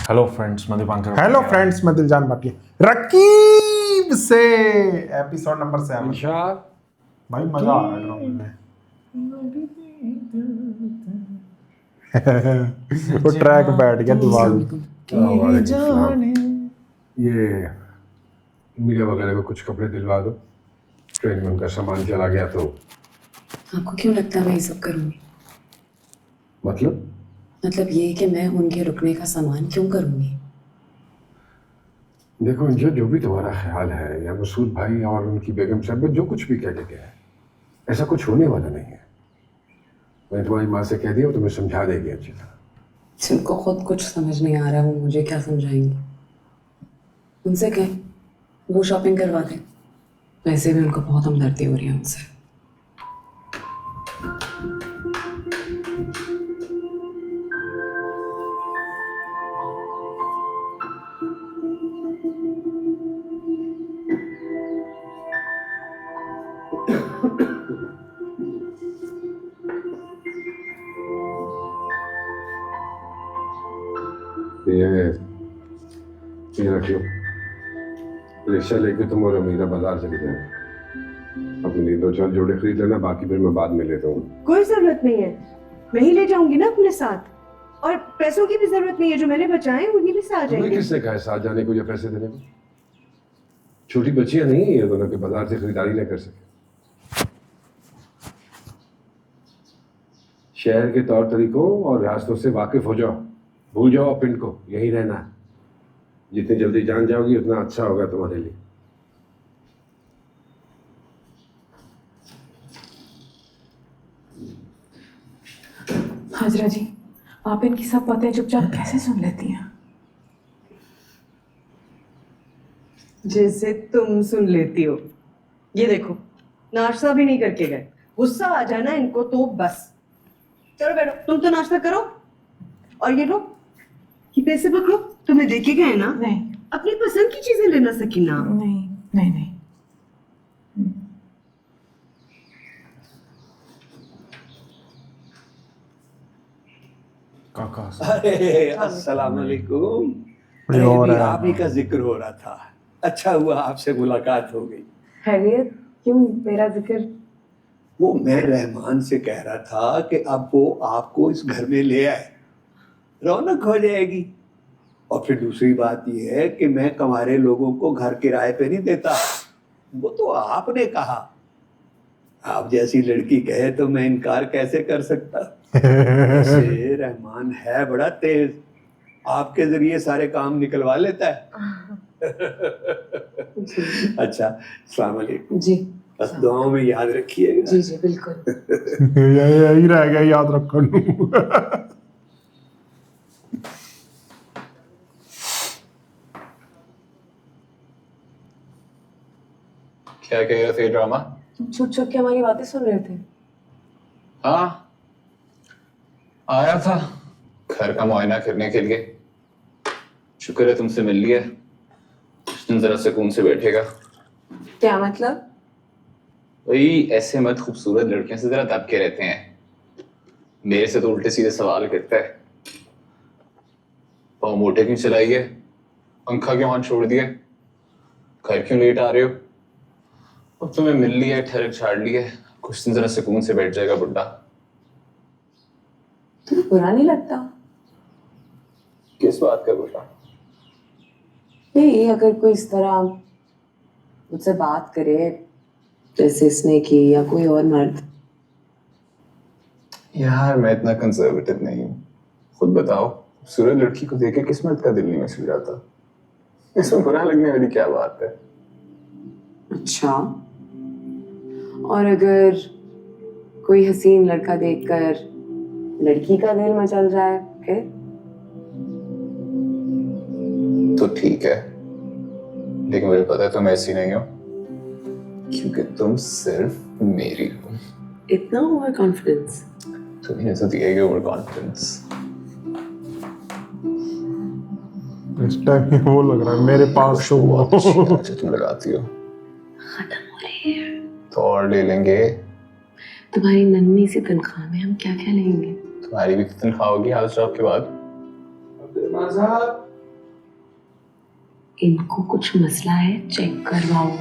Hello friends, मैं Dipankar. Hello friends, मैं दिलजान बाकी रकीब से एपिसोड नंबर 7। भाई मजा आ रहा है ड्रामे में। वो ट्रैक बैठ गया दिमाग में। ये मीडिया वगैरह को कुछ कपड़े दिलवा दो। ट्रेन में उनका सामान चला गया तो। आपको क्यों लगता है मैं ये सब करूंगी? मतलब ये कि मैं उनके रुकने का सामान क्यों करूंगी? देखो अंजू, जो भी तुम्हारा ख्याल है या मसूद भाई और उनकी बेगम साहब जो कुछ भी कह के गया है, ऐसा कुछ होने वाला नहीं है। मैं तुम्हारी माँ से कह दिया, तुम्हें समझा देगी अच्छी तरह। जिनको खुद कुछ समझ नहीं आ रहा वो मुझे क्या समझाएंगे? उनसे कहें वो शॉपिंग करवा दें। वैसे भी उनको बहुत हमदर्दी हो रही है उनसे। ये रख लो। रिक्शा लेके तुम और अमीरा बाजार चले जाओ। अपने लिए 2-4 जोड़े खरीद लेना, बाकी फिर मैं बाद में लेता हूँ। कोई जरूरत नहीं है, मैं ही ले जाऊंगी ना अपने साथ। और पैसों की भी जरूरत नहीं है, जो मैंने बचाए उन्हीं में से आ तुम्हें जाएंगे। किसने कहा है साथ जाने को या पैसे देने को? छोटी बच्चियां नहीं है ये दोनों के बाजार से खरीदारी न कर सके। शहर के तौर तरीकों और रास्तों से वाकिफ हो जाओ। भूल जाओ पिंड को, यही रहना। जितनी जल्दी जान जाओगी उतना अच्छा होगा तुम्हारे लिए। हाजरा जी, आप इनकी सब बातें चुपचाप कैसे सुन लेती हैं? जैसे तुम सुन लेती हो। ये देखो, नाश्ता भी नहीं करके गए। गुस्सा आ जाना इनको तो बस। चलो बैठो, तुम तो नाश्ता करो। और ये लो, ये पैसे पकड़ो, तुम्हें देके गए ना। नहीं अपनी पसंद की चीजें लेना सकीना। नहीं नहीं नहीं। काका अरे अस्सलाम वालेकुम। अरे और भी आप ही का जिक्र हो रहा था। अच्छा हुआ आपसे मुलाकात हो गई। खैरियत? क्यों मेरा जिक्र? वो मैं रहमान से कह रहा था कि अब वो आपको इस घर में ले आए, रौनक हो जाएगी। और फिर दूसरी बात ये है कि मैं कमारे लोगों को घर किराए पे नहीं देता। वो तो आपने कहा। आप जैसी लड़की कहे तो मैं इनकार कैसे कर सकता। वैसे रहमान है बड़ा तेज, आपके जरिए सारे काम निकलवा लेता है। अच्छा, अस्सलाम वालेकुम। जी बस दुआओं में याद रखिएगा। जी जी बिल्कुल। यही रह गया याद रखो। क्या कह रहे थे ड्रामा? छुप छुप के हमारी बातें सुन रहे थे। हाँ, आया था घर का मुआयना करने के लिए। शुक्र है तुमसे मिल लिया। कुछ दिन जरा सुकून से बैठेगा। क्या मतलब? वही ऐसे मत खूबसूरत लड़कियों से जरा दब के रहते हैं। मेरे से तो उल्टे सीधे सवाल करता है। पाँव मोटे क्यों चलाई है? पंखा क्यों ऑन छोड़ दिया? घर क्यों लेट आ रहे हो? अब तुम्हें मिल लिया, ठहरक छाड़ लिया, कुछ दिन जरा सुकून से बैठ जाएगा बुड्ढा। तुम्हें बुरा नहीं लगता? किस बात का बुरा? नहीं, अगर कोई इस तरह मुझसे बात करे जैसे इसने की, या कोई और मर्द। यार मैं इतना कंजर्वेटिव नहीं हूँ। खुद बताओ, खूबसूरत लड़की को देख के किस मर्द का दिल नहीं मचल जाता? इसमें बुरा लगने वाली क्या बात है? अच्छा, और अगर कोई हसीन लड़का देखकर लड़की का दिल मचल जाए फिर? तो ठीक है, लेकिन मुझे पता है तुम ऐसी नहीं हो, क्योंकि तुम सिर्फ मेरी हो। इतना ओवर कॉन्फिडेंस? तुम्हें तो दिया ही ओवर कॉन्फिडेंस। इस टाइम वो लग रहा है मेरे पास तो बहुत अच्छी तरह से तुम लगाती हो। खत्म हो रही है। तो और ले लेंगे। तुम्हारी नन्ही सी तनख्वाह में हम क्या क्या लेंगे? तुम्हारी भी तनख्वाह होगी हाउस जॉब के बाद। अब्दुल साहब, इनको कुछ मसला है, चेक करवाओ।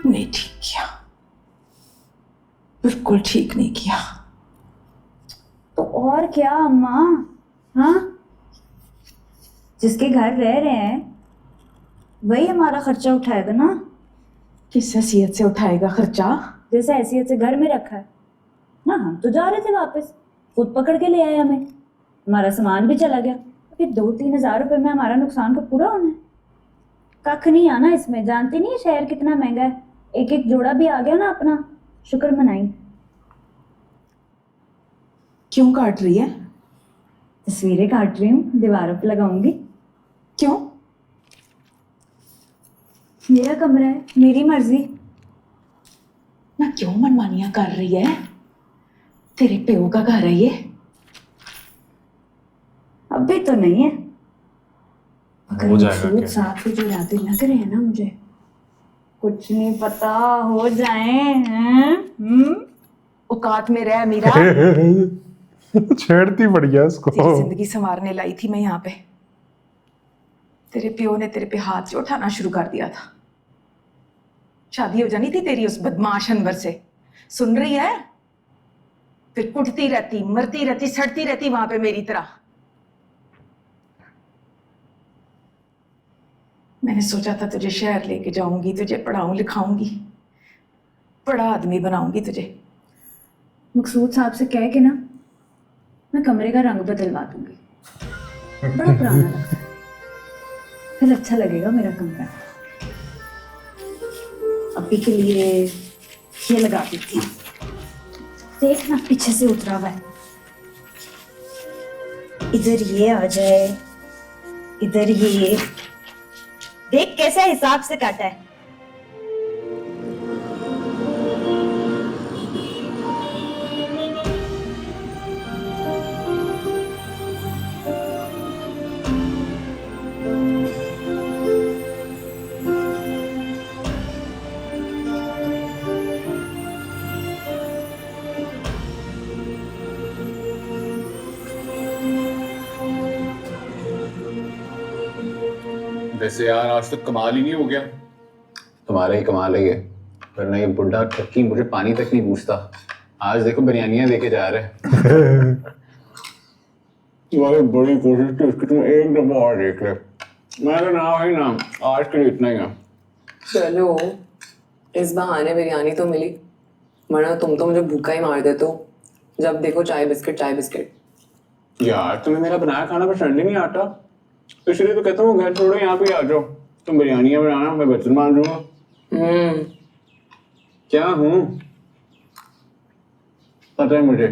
नहीं ठीक किया, बिल्कुल ठीक नहीं किया। तो और क्या अम्मा, हाँ, जिसके घर रह रहे हैं वही हमारा खर्चा उठाएगा ना। किस हैसियत से उठाएगा खर्चा? जैसे हैसियत से घर में रखा है ना। हम तो जा रहे थे वापस, खुद पकड़ के ले आए हमें, हमारा सामान भी चला गया। फिर 2-3 हज़ार रुपए में हमारा नुकसान तो पूरा होना है। कख नहीं आना इसमें, जानती नहीं है शहर कितना महंगा है। एक एक जोड़ा भी आ गया ना अपना, शुक्र मनाई। क्यों काट रही है? तस्वीरें काट रही हूँ, दीवारों पे लगाऊंगी। क्यों? मेरा कमरा है, मेरी मर्जी। ना क्यों मनमानियां कर रही है? तेरे प्यो का घर है ये। अभी तो नहीं है, मगर हो जाएगा मकसूद क्या? साहब के जो इरादे लग रहे हैं ना, मुझे कुछ नहीं पता हो जाए हैं। औकात में रह मीरा। छेड़ती पड़ गया उसको। तेरी जिंदगी संवारने लाई थी मैं यहाँ पे। तेरे प्यो ने तेरे पे हाथ जो उठाना शुरू कर दिया था। शादी हो जानी थी तेरी उस बदमाश अनवर से, सुन रही है? फिर कुटती रहती, मरती रहती, सड़ती रहती वहां पे मेरी तरह। मैंने सोचा था तुझे शहर लेके जाऊंगी, तुझे पढ़ाऊं लिखाऊंगी, बड़ा आदमी बनाऊंगी तुझे। मकसूद साहब से कह के ना मैं कमरे का रंग बदलवा दूंगी, बड़ा पुराना लगता है, फिर अच्छा लगेगा मेरा कमरा। अभी के लिए ये लगा देती हूँ, देखना पीछे से उतरा हुआ है। इधर ये आ जाए, इधर ये, देख कैसे हिसाब से काटा है। वैसे यार आज तक कमाल ही नहीं हो गया। तुम्हारा ही कमाल है ये, वरना ये बुढ़ा टक्की मुझे पानी तक नहीं पूछता। आज देखो बिरयानियां लेके जा रहे हैं। तुम्हारी बड़ी कोशिश थी उसकी, तुम एक दफा और देख ले। मैं तो ना भाई ना, आज के लिए इतना ही है। चलो इस बहाने बिरयानी तो मिली, वरना तुम तो मुझे भूखा ही मार देते हो। जब देखो चाय बिस्किट चाय बिस्किट। यार तुम्हें मेरा बनाया खाना पसंद ही नहीं आता, इसलिए तो कहता हूँ घर छोड़ो यहाँ पे आ जाओ। तुम बिरयानियां बनाना, मैं बर्तन मान दूंगा। क्या हूँ पता है मुझे,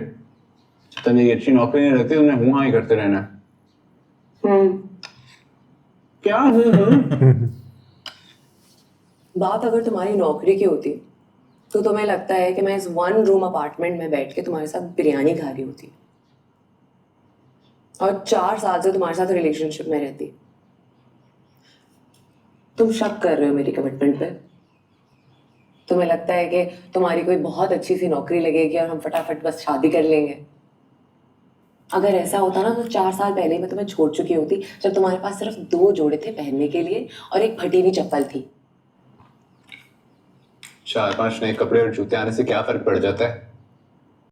तने अच्छी नौकरी नहीं रखती, तुमने हूँ हाँ ही करते रहना। क्या हूँ बात अगर तुम्हारी नौकरी की होती तो तुम्हें लगता है कि मैं इस 1 रूम अपार्टमेंट में बैठ के तुम्हारे साथ बिरयानी खा रही होती और 4 साल से तुम्हारे साथ रिलेशनशिप में रहती। तुम शक कर रहे हो मेरी कमिटमेंट पे। तुम्हें लगता है कि तुम्हारी कोई बहुत अच्छी सी नौकरी लगेगी और हम फटाफट बस शादी कर लेंगे। अगर ऐसा होता ना तो 4 साल पहले मैं तुम्हें छोड़ चुकी होती, जब तुम्हारे पास सिर्फ 2 जोड़े थे पहनने के लिए और एक फटी हुई चप्पल थी। 4-5 नए कपड़े और जूते आने से क्या फर्क पड़ जाता है?